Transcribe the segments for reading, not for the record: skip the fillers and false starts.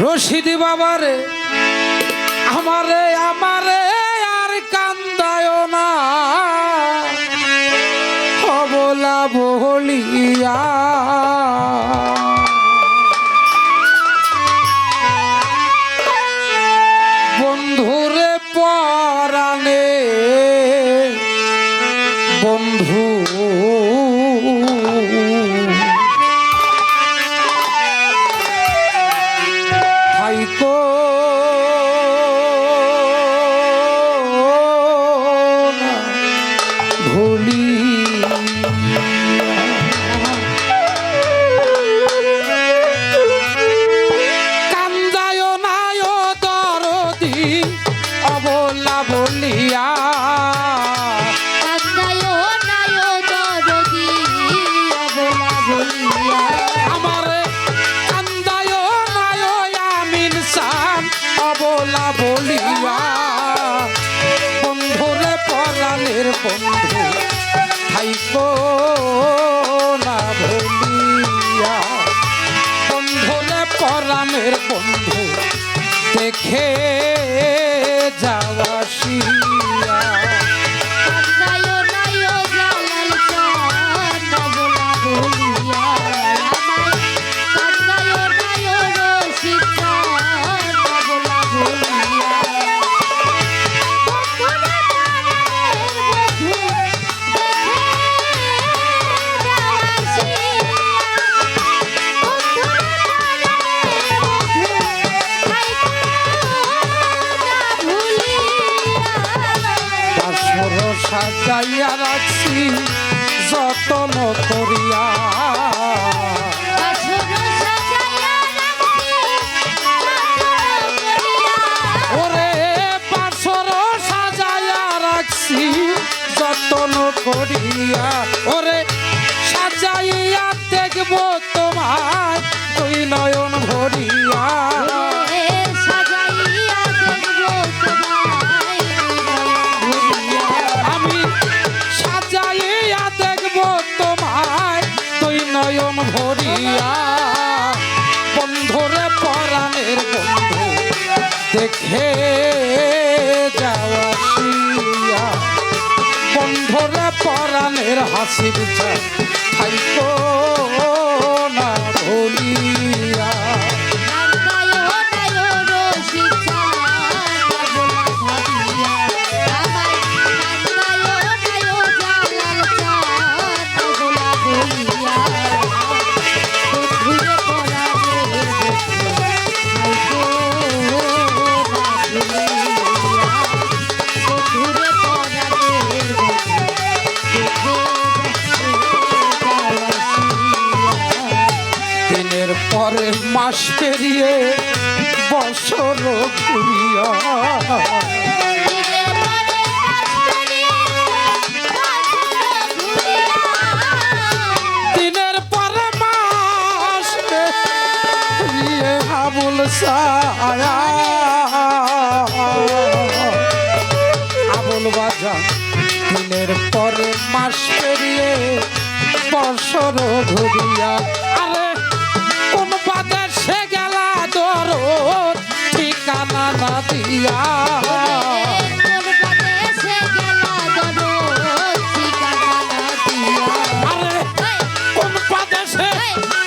রশিদি বাবারে আমারে আমারে আর কান্দায় না অবলা বলিয়া বন্ধুরে পরাণে বন্ধু হাইকো ভুলি কান্দায় নায় দরদি অবলা বলিয়া আমারে কান্দায় নায় আমিন সান অবলা বলিয়া বন্ধুরে পরাণের বন্ধু হাইকো না ভুলিয়া বন্ধুরে পরাণের বন্ধু দেখে যাওয়াশিয়া সাজাইয়া রাখছি যতন করিয়া ওরে পাশর সাজাইয়া রাখছি যতন করিয়া ওরে সাজাইয়া দেখবো তোমার তুই নয়ন ভরিয়া নয়ন ভরিয়া বন্ধুরে পরাণের বন্ধু দেখে যাওয়াশিয়া বন্ধুরে পরাণের হাসি বিচার হাইকো না ভুলিয়া পরে মাস পেরিয়ে বছর ঘুরিয়া দিনের পরে মাস পেরিয়ে আবুল সায়া আবুল বাজা দিনের পরে মাস পেরিয়ে বছর ঘুরিয়া আরে কোন বাদেশে গেলা দরদ ঠিকানা না দিয়া আরে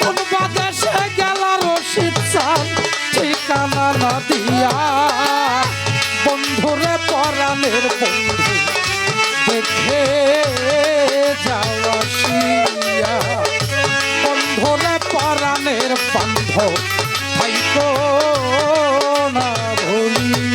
কোন বাদেশে গেলা রশিদ চান ঠিকানা না দিয়া বন্ধুরে পরাণের বন্ধু দেখে যাওয়াশিয়া বন্ধুরে পরাণের বান্ধব হাইকো না ভুলিয়া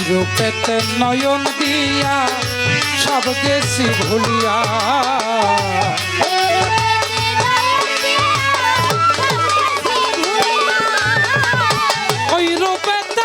রূপেতে নয়ন দিয়া সব গেছি ভুলিয়া ওই রূপেতে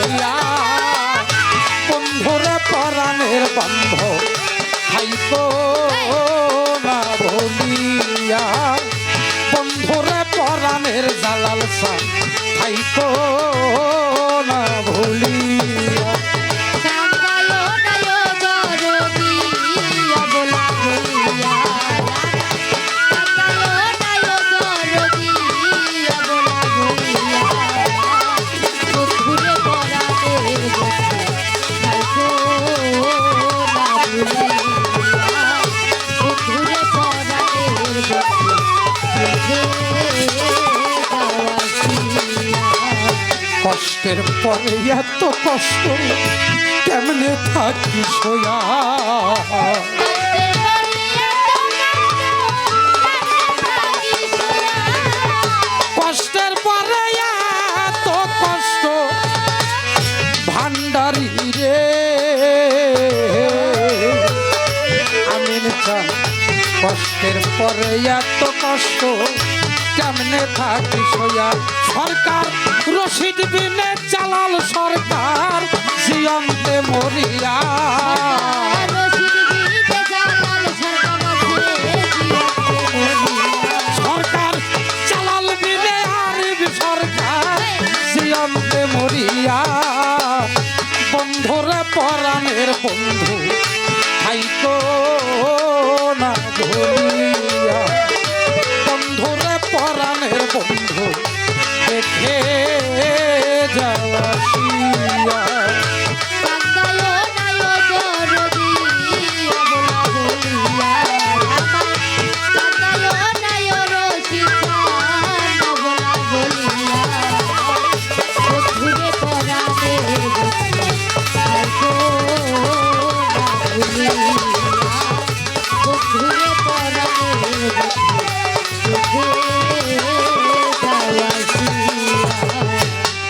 ভুলিয়া বন্ধুরে পরাণের বন্ধ থাইকো না ভুলিয়া বন্ধুরে পরাণের জালাল সা থাইকো না ভুলিয়া কষ্টের পরে এত কষ্ট কেমনে থাকি সোয়া কষ্টের পরে এত কষ্ট ভান্ডারি রে আমিন চান কষ্টের পরে এত কষ্ট কেমনে থাকি সোয়া সরকার রশিদ বিনে জালাল সরকার জিয়ন্তে মরিয়া সরকার জালাল বিনে আরিফ সরকার জিয়ন্তে মরিয়া বন্ধুরে পরাণের বন্ধু থাইকো না ভুলিয়া বন্ধুরে পরাণের বন্ধু দেখে যাওয়াশিয়া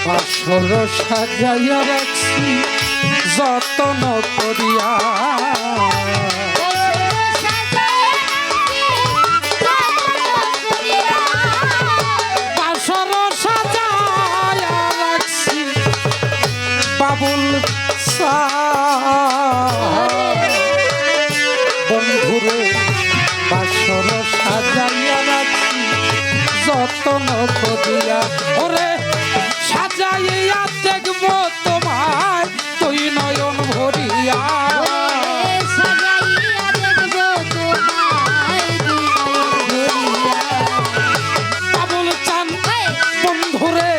বাসর সাজাইয়া রাখছি যতন করিয়া বাসর সাজাইয়া রাখছি বাবুল বন্ধুরে বাসর সাজাইয়া রাখছি যতন করিয়া ওরে সাজাইয়া দেখবো তোমায় তুই নয়ন ভরিয়া বাবুল চান বন্ধুরে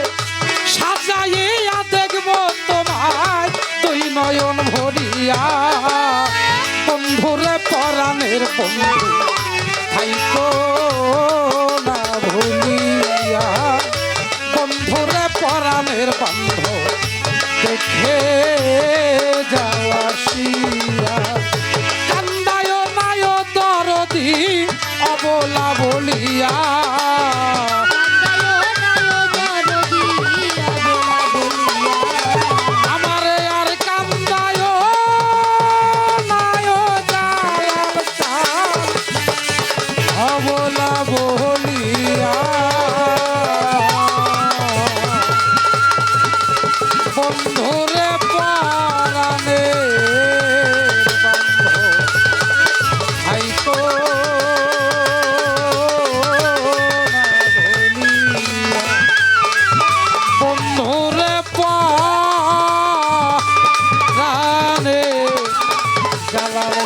সাজাইয়া দেখবো তোমায় তুই নয়ন ভরিয়া বন্ধুরে পরাণের বন্ধু থাইকো না ভুলিয়া বন্ধুরে পরাণের বন্ধ দেখে যাওয়াশিয়া কান্দায় নায় দরদি অবলা বলিয়া আমারে আর কান্দায় নায় দয়াল চাঁদ অবলা বলিয়া বন্ধুরে পরাণের বন্ধ থাইকো না ভুলিয়া বন্ধুরে পরাণের জালাল